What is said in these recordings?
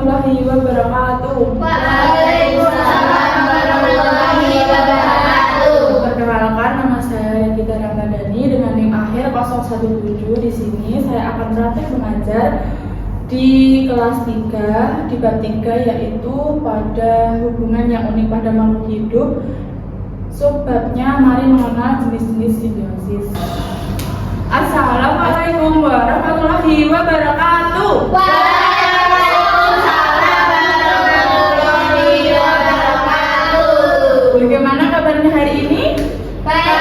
warahmatullahi wabarakatuh. Waalaikumsalam warahmatullahi wabarakatuh. Perkenalkan, nama saya Gita Ramadhani dengan NIM akhir 017. Di sini saya akan praktik mengajar di kelas 3 di bab 3, yaitu pada hubungan yang unik pada makhluk hidup. Subbabnya mari mengenal jenis-jenis simbiosis. Assalamualaikum warahmatullahi wabarakatuh. Waalaikumsalam warahmatullahi wabarakatuh. Bagaimana kabarnya hari ini? Baik.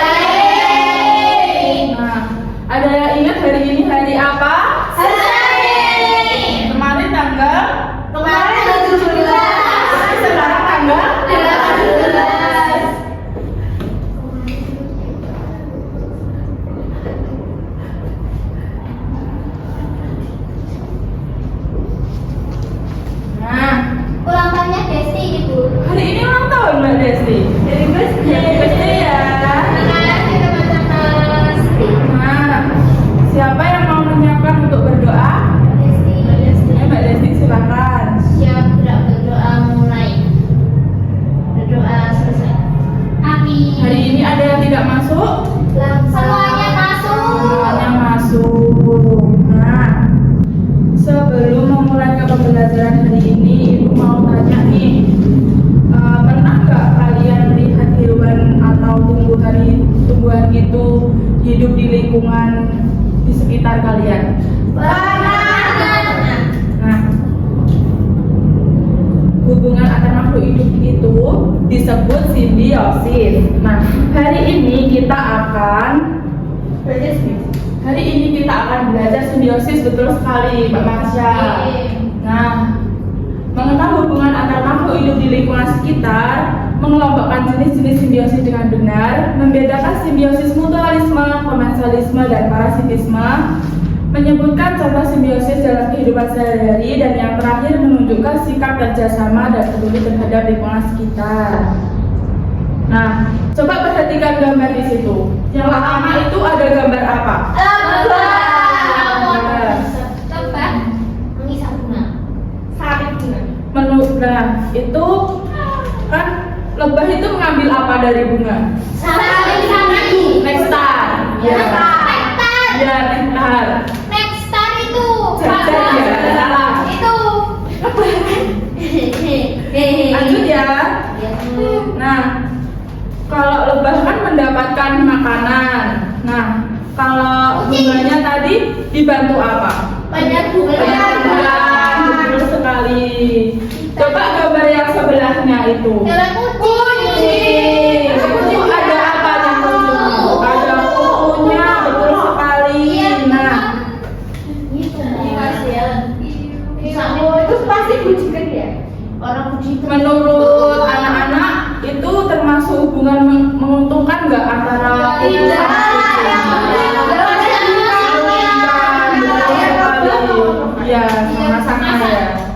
Nah, ada yang ingat hari ini hari apa? Senin. Kemarin tanggal? Kemarin 17. Sekarang tanggal? 18. Nah, Ulang tahunnya Desti, Ibu. hari ini ulang tahun Mbak Desti. Jadi Desti ya. Terima kasih teman-teman. Nah, siapa yang mau menyiapkan untuk berdoa? Desti. Mbak Desti silakan. Siap, gerak berdoa mulai. Berdoa selesai. Amin. Hari ini ada yang tidak masuk? Semuanya masuk. Semuanya masuk. Nah, sebelum memulai ke pembelajaran hari ini, Ibu mau tanya nih, pernah nggak kalian lihat hewan atau tumbuhan itu hidup di lingkungan di sekitar kalian? Nah, hubungan antar makhluk hidup itu disebut simbiosis. Nah, hari ini kita akan belajar simbiosis, betul sekali Mbak Marsha. Nah, mengenal hubungan antar makhluk hidup di lingkungan sekitar, mengelompokkan jenis-jenis simbiosis dengan benar, membedakan simbiosis mutualisme, komensalisme, dan parasitisme, menyebutkan contoh simbiosis dalam kehidupan sehari-hari, dan yang terakhir menunjukkan sikap kerjasama dan peduli terhadap lingkungan sekitar. Nah, coba perhatikan gambar di situ. Yang pertama itu ada gambar apa? Nah, itu kan lebah itu mengambil apa dari bunga? Nektar. Ya, nektar. Salah. Lanjut ya. Nah, kalau lebah kan mendapatkan makanan. Nah, kalau bunganya tadi dibantu apa? Penyaluran, betul sekali. Coba gambar yang sebelahnya itu. Kucing. Itu ada apa yang kucing? Ada kukunya, betul sekali. Nah, Itu pasti kucing kan ya? Orang kucing. menurut anak-anak itu termasuk hubungan menguntungkan nggak antara kucing sama kucing? Iya, sama-sama ya.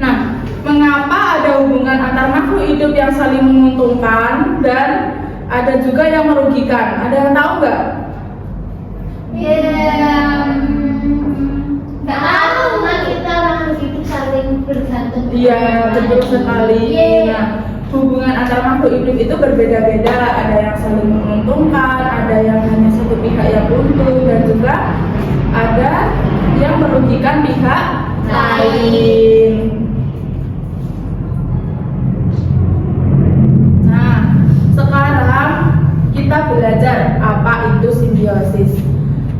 Nah, mengapa ada hubungan antar makhluk hidup yang saling menguntungkan dan ada juga yang merugikan? Ada yang tahu nggak? Nggak tahu kan, kita makhluk hidup saling bergantung. Iya, betul sekali. Nah, hubungan antar makhluk hidup itu berbeda-beda. Ada yang saling menguntungkan, ada yang hanya satu pihak yang untung, dan juga ada yang merugikan pihak lain. Nah, sekarang kita belajar apa itu simbiosis.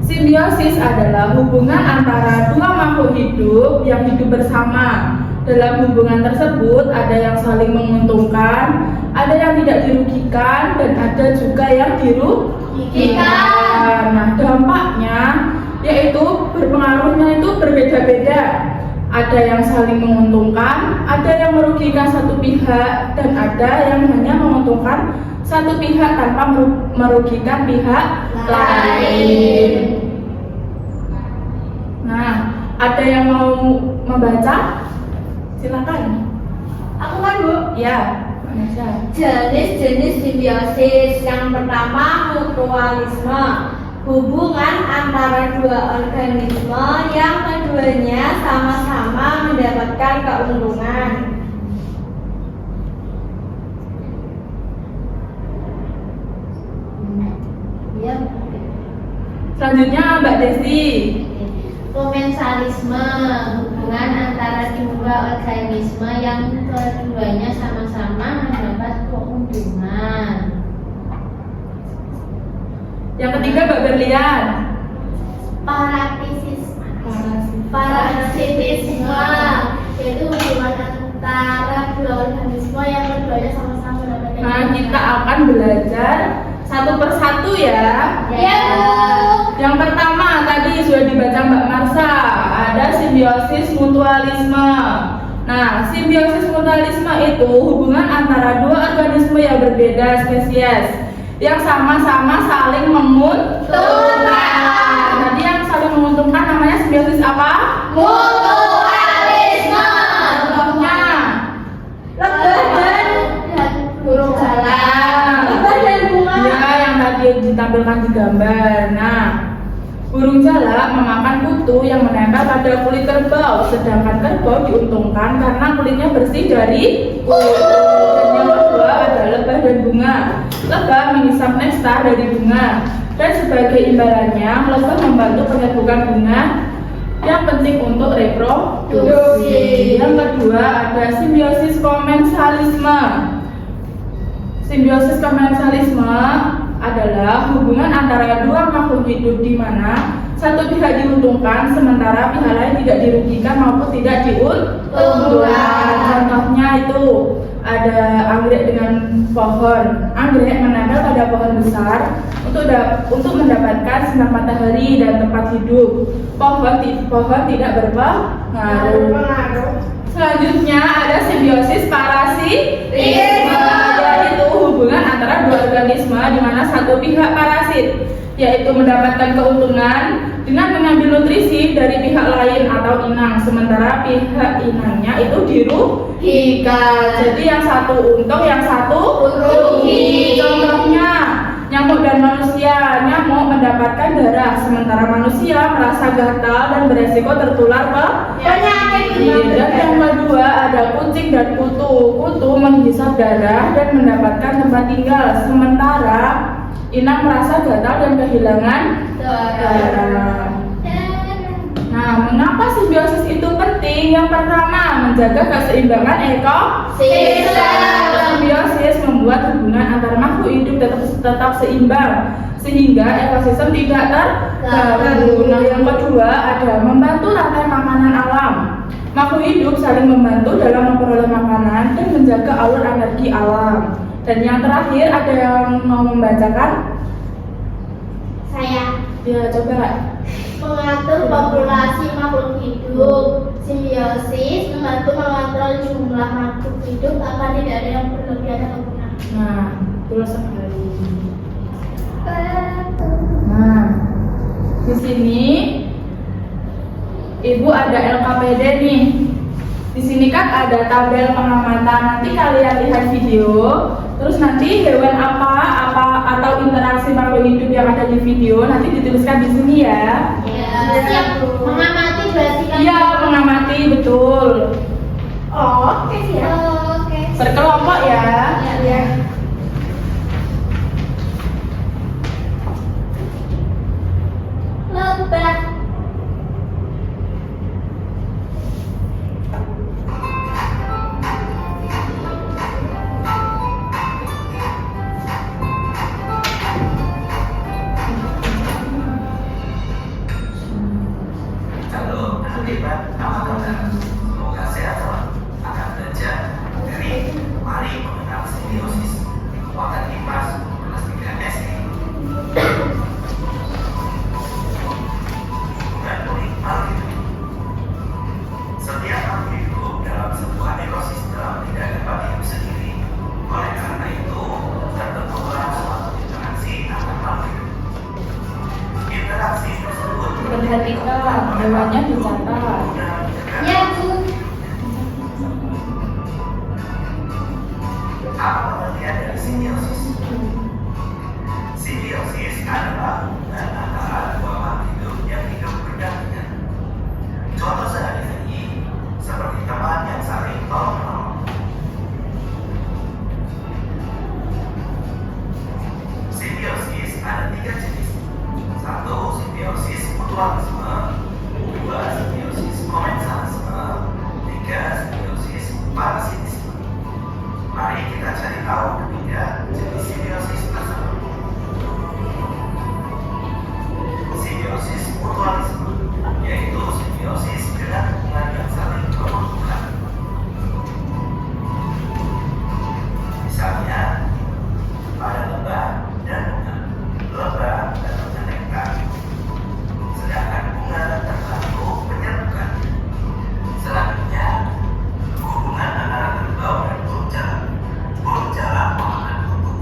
Simbiosis adalah hubungan antara dua makhluk hidup yang hidup bersama. Dalam hubungan tersebut ada yang saling menguntungkan, ada yang tidak dirugikan, dan ada juga yang dirugikan. Nah, dampaknya yaitu berpengaruhnya itu berbeda-beda. Ada yang saling menguntungkan, ada yang merugikan satu pihak, dan ada yang hanya menguntungkan satu pihak tanpa merugikan pihak lain. Nah, ada yang mau membaca? Silakan. Aku kan, Bu. Ya, Manisha. Jenis-jenis simbiosis yang pertama mutualisme. hubungan antara dua organisme yang keduanya sama-sama mendapatkan keuntungan. Ya. Selanjutnya Mbak Desi. Komensalisme, hubungan antara dua organisme yang keduanya sama-sama mendapat keuntungan. Yang ketiga Mbak Berlian. Parasitisme, yaitu hubungan antara dua organisme yang keduanya sama-sama mendapat keuntungan. Nah, kita akan belajar satu persatu ya. Ya, Bu. Yang pertama tadi sudah dibaca Mbak Marsha, ada simbiosis mutualisme. Nah, simbiosis mutualisme itu hubungan antara dua organisme yang berbeda spesies yang sama-sama saling menguntungkan. Tadi yang saling menguntungkan namanya simbiosis apa? Mutualisme. Contohnya Lebah dan burung jalak. Lebah dan bunga. ya yang tadi ditampilkan di gambar. Nah, burung jalak memakan kutu yang menempel pada kulit kerbau, sedangkan kerbau diuntungkan karena kulitnya bersih dari kutu. Dan yang kedua ada lebah dan bunga. Lebah menghisap nektar dari bunga, dan sebagai imbalannya lebah membantu penyerbukan bunga yang penting untuk reproduksi. Yang kedua ada simbiosis komensalisme. Simbiosis komensalisme adalah hubungan antara dua makhluk hidup di mana satu pihak diuntungkan sementara pihak lain tidak dirugikan maupun tidak diuntungkan. Contohnya itu ada anggrek dengan pohon. Anggrek menempel pada pohon besar untuk mendapatkan sinar matahari dan tempat hidup. Pohon tidak berpengaruh. Selanjutnya ada simbiosis parasitisme, yaitu hubungan antara dua organisme di mana satu pihak parasit, yaitu mendapatkan keuntungan dengan mengambil nutrisi dari pihak lain atau inang, sementara pihak inangnya itu dirugikan. Jadi yang satu untung, yang satu rugi. Contohnya nyamuk dan manusia. Nyamuk mendapatkan darah, sementara manusia merasa gatal dan beresiko tertular penyakit. Dan yang kedua ada kucing dan kutu. Kutu menghisap darah dan mendapatkan tempat tinggal, sementara inang merasa gatal dan kehilangan darah. Nah, mengapa simbiosis itu penting? Yang pertama, menjaga keseimbangan ekosistem. Simbiosis membuat hubungan antar makhluk hidup tetap seimbang sehingga ekosistem tidak terganggu. Nah, yang kedua ada membantu rantai makanan alam. Makhluk hidup saling membantu dalam memperoleh makanan dan menjaga alur energi alam. Dan yang terakhir ada yang mau membacakan? Saya Ya, coba. mengatur populasi makhluk hidup. Simbiosis membantu mengontrol jumlah makhluk hidup agar tidak ada yang berlebihan atau punah. Nah, betul sekali. Nah, di sini Ibu ada LKPD nih. Di sini kan ada tabel pengamatan. Nanti kalian lihat video, terus nanti hewan apa atau interaksi makhluk hidup yang ada di video nanti dituliskan di sini ya. Ya, siap. Mengamati berarti kan? Iya, mengamati betul. Oh, oke siap. Oke. Berkelompok ya. Ya. Lebah. Halo, Pak. Apa kabar? Semoga sehat selalu. Akan belajar dari mari mengenal simbiosis kekuatan kipas kelas 3 SD. Dan hal itu. Setiap makhluk hidup dalam sebuah ekosistem tidak dapat hidup sendiri. Oleh karena itu, terbentuklah suatu interaksi antar makhluk hidup. Interaksi tersebut Perhatikan hewannya dicatat. Ya, Bu. apa pengertian dari simbiosis? Simbiosis adalah hubungan antara dua makhluk hidup yang hidup berdampingan. Contoh sehari-hari seperti teman yang saling tolong-menolong. Simbiosis ada 3 jenis. 1. Simbiosis mutualisme. 2. Simbiosis komensalisme. 3. Simbiosis parasitisme. Mari kita cari tahu ketiga jenis simbiosis tersebut. Simbiosis mutualisme, yaitu simbiosis dengan hubungan yang saling menguntungkan. Misalnya, pada lebah dan bunga, lebah mendapatkan nektar, sedangkan bunga terlalu menyerbukan. Selanjutnya, hubungan antara kerbau dan burung jalak. Burung jalak memakan kutu,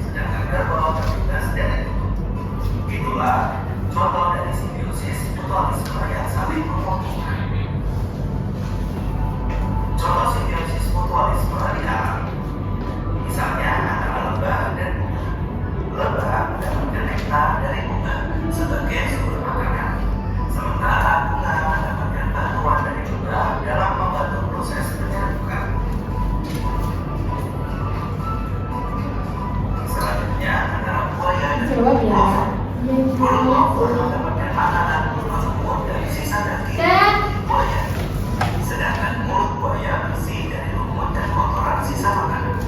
sedangkan kerbau terbebas dari kutu. Itulah contoh dari simbiosis mutualisme yang saling menguntungkan. Contoh simbiosis mutualisme di alam, misalnya antara lebah dan bunga. Lebah mendapatkan nektar dari bunga sebagai sumber makanan, sementara bunga mendapatkan bantuan dari lebah dalam membantu proses penyerbukan. Selanjutnya antara buaya dan Jawab ya. burung waffle mendapatkan makanan berupa lumut dari sisa daging buaya, sedangkan mulut buaya bersih dari lumut dan kotoran sisa makanan.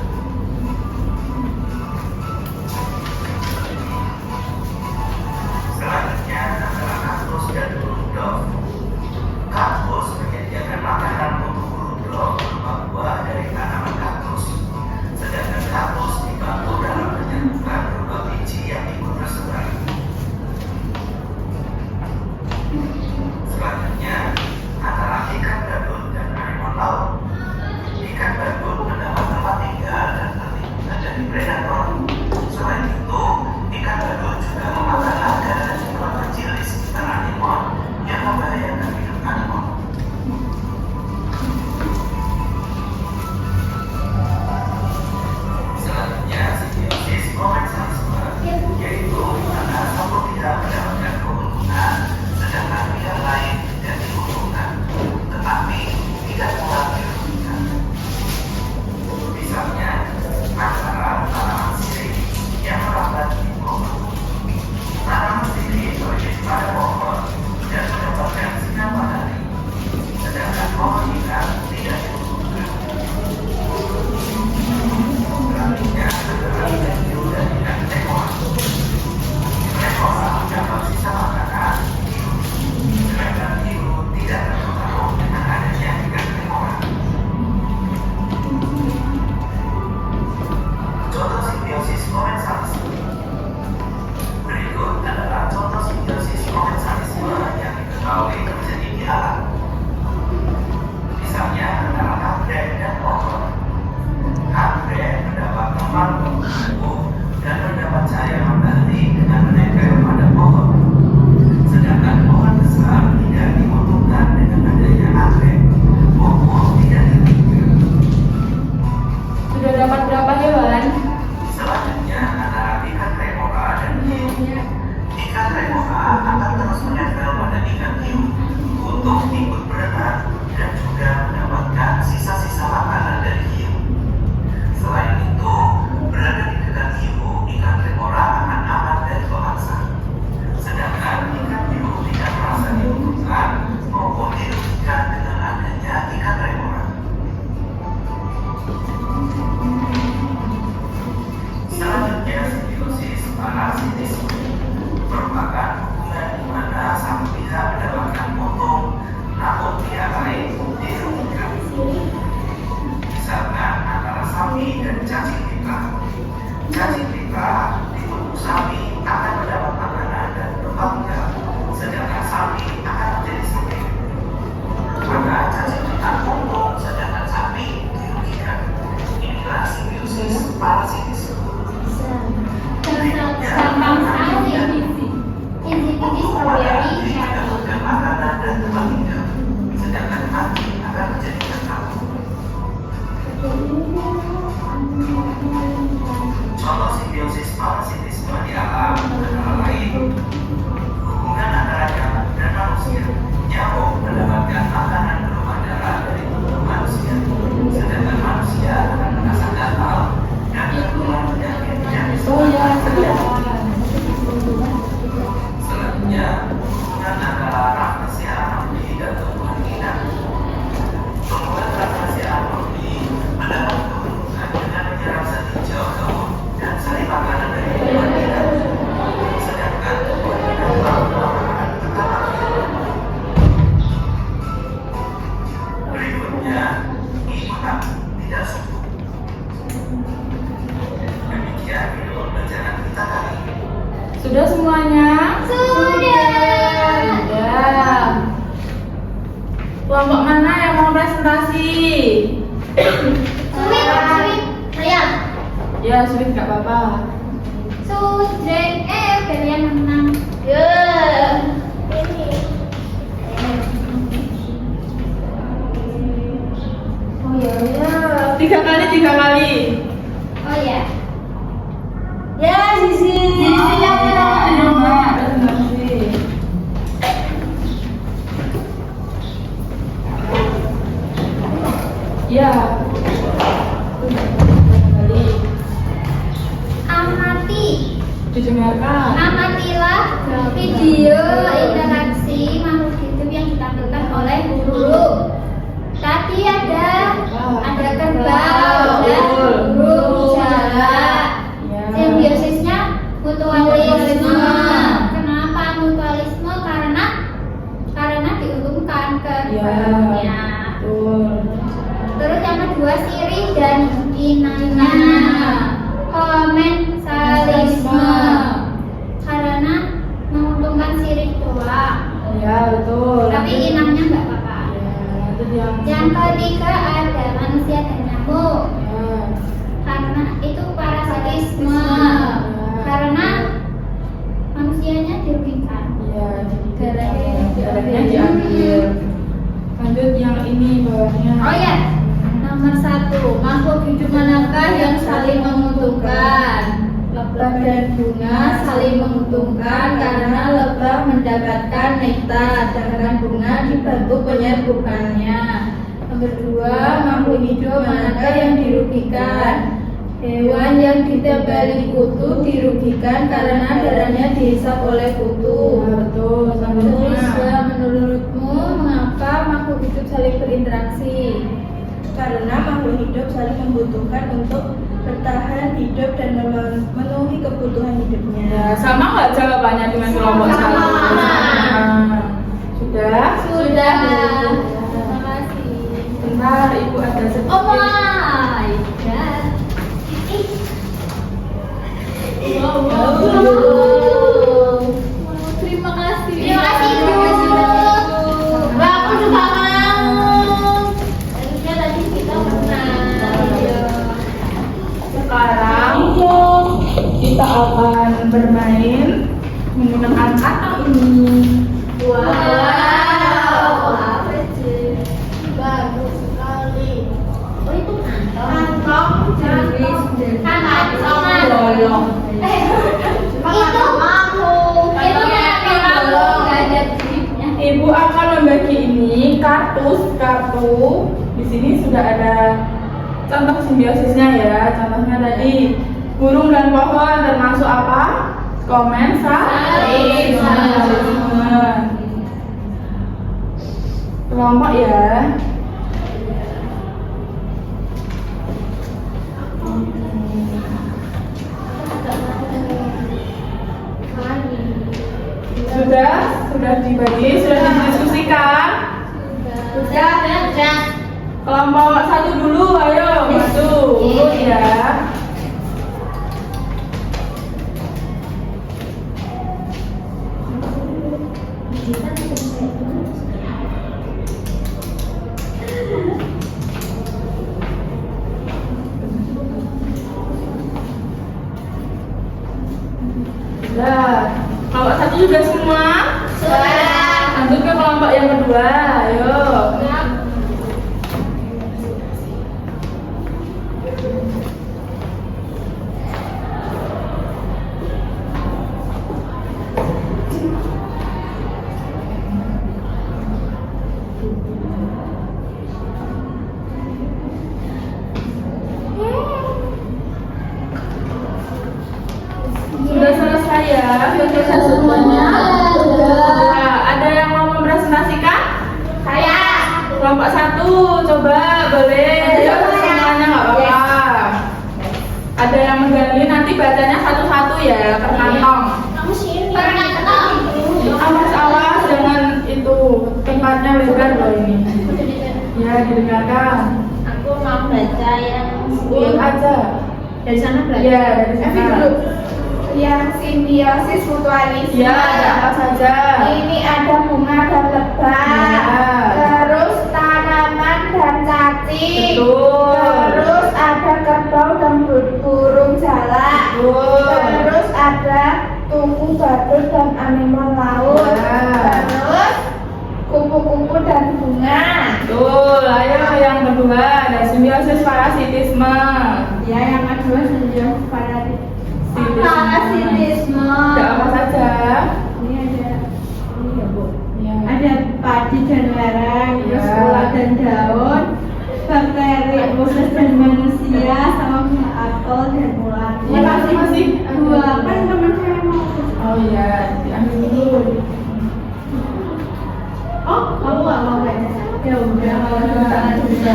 Selanjutnya antara kaktus dan burung dove. Kaktus menyediakan makanan untuk burung dove berupa buah dari tanaman kaktus, sedangkan kaktus dibantu dalam menyerbukan berupa biji yang ikut tersebar. Selanjutnya, antara ikan badut dan anemon laut. Ikan badut mendapat tempat tinggal dan terlindung dari predator. Selain itu, ikan badut juga memakan naga dan jumlah kecil di sekitar anemon yang membahayakan hidup anemon. Selanjutnya, simbiosis komensalisme, yaitu di mana satu pihak mendapatkan keuntungan sedangkan pihak lain tidak diuntungkan, tetapi tidak pula dirugikan. Misalnya, antara tanaman sirih yang merambat di pohon. Tanaman sirih berada pada pohon dan mendapatkan sinar matahari, sedangkan pohon ikan tidak diuntungkan. Selanjutnya, antara ikan hiu dan ikan tekora. Tekora mendapat sisa makanan, sedangkan hiu tidak terpengaruh dengan adanya ikan tekora. Contoh simbiosis komensalisme. Berikut adalah contoh simbiosis komensalisme yang diketahui terjadi di alam. Misalnya antara anggrek dan pohon. Anggrek mendapat tempat untuk tumbuh dan mendapat cahaya matahari dengan menempel pada pohon. Sedangkan pohon besar tidak diuntungkan dengan adanya anggrek. Pohon tidak diuntungkan. Sudah dapat berapa hewan? Selanjutnya antara ikan remora dan hiu. Ikan remora akan terus menempel pada ikan hiu untuk ikut berenang dan juga mendapatkan sisa-sisa makanan dari hiu. Selain itu, berada di dekat hiu, ikan remora akan aman dari pemangsa. Sedangkan ikan hiu tidak merasa diuntungkan maupun dirugikan dengan adanya ikan remora. Selanjutnya, simbiosis parasitisme merupakan hubungan di mana sang pihak mendapatkan untung, namun pihak lain dirugikan. Misalkan antara sapi dan cacing pita. Cacing pita di tubuh sapi akan mendapat makanan dan tempat tinggal, sedangkan sapi akan menjadi sakit. Maka cacing pita untung, sedangkan sapi dirugikan. Inilah simbiosis parasitisme. Gampang sekali. Insipidis strawberry mendapatkan makanan dan tempat tinggal, sedangkan mati akan menjadi tertawa. Contoh simbiosis parasitisme di alam Sudah semuanya? Sudah. Sudah. Kelompok mana yang mau presentasi? Sweet. Lihat. Ya, sulit nggak apa-apa. Sudrek. Kalian menang. Ya. Oh ya. Tiga kali. Oh ya. Ya, Sisi. Ayo, Mbak, presentasi. Ya. Kali. Amati. Didengarkan. Amatilah video interaksi makhluk hidup yang ditampilkan oleh guru. Tadi ada kerbau dan burung bicara. Ya. Simbiosisnya mutualisme. Kenapa mutualisme? Karena diuntungkan keduanya. Betul. Terus yang kedua sirih dan inangnya. Komensalisme. Karena menguntungkan sirih doang. Ya, betul. Tapi inangnya nggak apa-apa. Ya, lanjut yang Yang ketiga ada manusia dan nyamuk. Ya. Karena itu parasitisme. Karena manusianya dirugikan. Iya, Darahnya darahnya diambil. Lanjut yang ini bawahnya. Oh ya, nomor 1, makhluk hidup manakah yang saling menguntungkan? Lebah dan bunga saling menguntungkan karena lebah mendapatkan nektar, sedangkan bunga dibantu penyerbukannya. Nomor 2, makhluk hidup manakah yang dirugikan? Hewan yang ditebali kutu dirugikan karena darahnya dihisap oleh kutu. Ya, betul. Terus Selanjutnya. menurutmu mengapa makhluk hidup saling berinteraksi? Karena makhluk hidup saling membutuhkan untuk bertahan hidup dan memenuhi kebutuhan hidupnya. Ya, sama nggak jawabannya dengan kelompok Sama. satu? Nah, sudah? Sudah. Terima kasih. Bentar, Ibu ada sedikit. Oh my god. Terima kasih. Terima kasih Ibu. Wah, aku juga mau. Harusnya tadi kita menang. Sekarang kita akan bermain menggunakan kata ini. Wow, apa sih? Bagus sekali. Oh itu kantong. Kantong. Bolong. Itu makhluk. Itu makhluk bolong. Gak ada gripnya. Ibu akan membagi ini kartu. Di sini sudah ada contoh simbiosisnya ya. Contohnya tadi burung dan pohon termasuk apa? Komensalisme. Kelompok ya. Sudah dibagi, sudah didiskusikan. Sudah. Kelompok satu dulu, ayo maju. Urut ya. Sudah. Kelompok satu juga semua. Sudah. Lanjut ke kelompok yang kedua, ayo. Sudah selesai ya, sudah selesai semuanya. Nah, ada yang mau mempresentasikan? Saya. Kelompok satu, coba boleh. Semuanya nggak apa-apa. Ada yang menggali, nanti bacanya satu-satu ya, ke kantong. Kamu sini. Perkenalkan. Awas-awas jangan itu tempatnya lebar loh ini. Ya, didengarkan. Aku mau baca yang Urut aja. dari sana belajar. Ya, dari sana. Evi dulu. yang simbiosis mutualisme. Ya, ada apa saja? Ini ada bunga dan lebah. Ya. Terus tanaman dan cacing. Betul. Terus ada kerbau dan burung jalak. Betul. Terus ada tungku badut dan anemon laut. Ya. Terus kupu-kupu dan bunga. Betul. Ayo yang kedua ada simbiosis parasitisme. Ya, yang kedua simbiosis Parasitisme. Ada apa saja? Ini ada ini ya Bu. Ya. Ada padi dan lereng, terus Ya. bola dan daun, bakteri, proses dan manusia, sama bunga apel dan ular. Ini masih dua kan teman saya mau. Oh iya, diambil dulu. Oh, kamu nggak mau kan? Ya udah, kalau Bisa.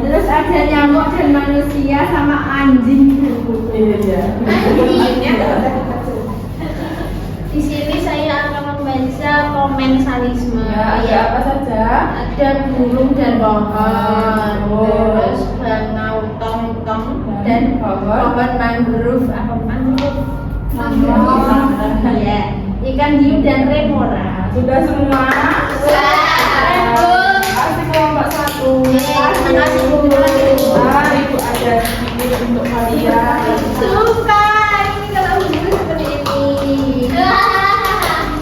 terus ada nyamuk dan manusia sama anjing dan kucing. Iya. Di sini saya akan membaca komensalisme. Ya, ada apa saja? Ada burung dan pohon, Oh. terus bangau-tong-tong Dan dan pohon. pohon mangrove. Apa mangrove? Mangrove. Ya, ikan hiu dan remora. Sudah semua? Kasih kelompok 1. Terima kasih, Bu. Nah, Ibu ada sedikit untuk kalian. Suka ini kalau guru seperti ini.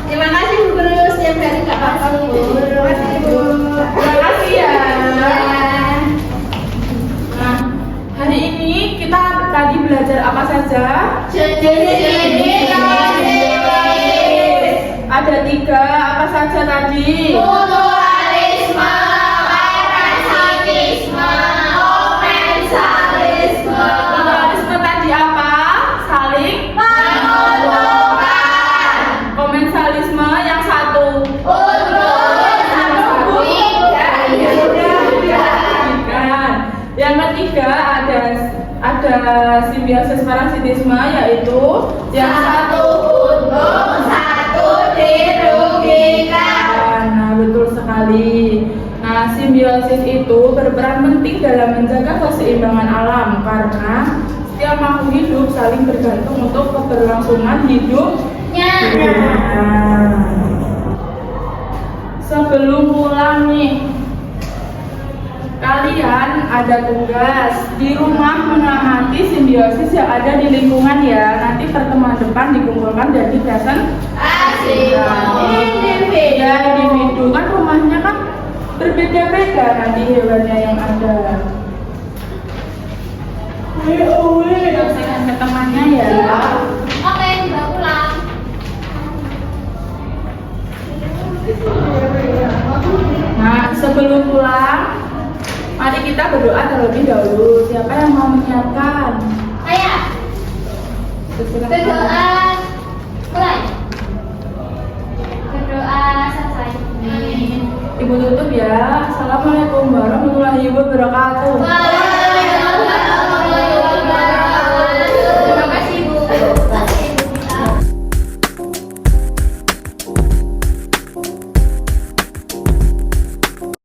Terima kasih Bu Guru, setiap hari nggak apa-apa Bu. Terima kasih Bu. Terima kasih ya. Nah, hari ini kita tadi belajar apa saja? Jenis-jenis Ada 3, apa saja tadi? mutualisme, parasitisme, komensalisme. Mutualisme tadi apa? Saling Menguntungkan. komensalisme yang satu. Yang ketiga ada simbiosis parasitisme, yaitu yang satu untung, satu dirugikan. Nah, betul sekali. Nah, simbiosis itu berperan penting dalam menjaga keseimbangan alam karena setiap makhluk hidup saling bergantung untuk keberlangsungan hidupnya. Sebelum pulang nih, kalian ada tugas di rumah mengamati simbiosis yang ada di lingkungan ya. Nanti pertemuan depan dikumpulkan jadi presentasi. Ya, individu kan rumahnya kan berbeda-beda nanti hewannya yang ada. Selesaikan ke temannya ya. Oke, udah pulang. Nah, sebelum pulang, mari kita berdoa terlebih dahulu. Siapa yang mau menyiapkan? Saya berdoa mulai. Berdoa selesai. Ibu tutup ya. Assalamualaikum warahmatullahi wabarakatuh.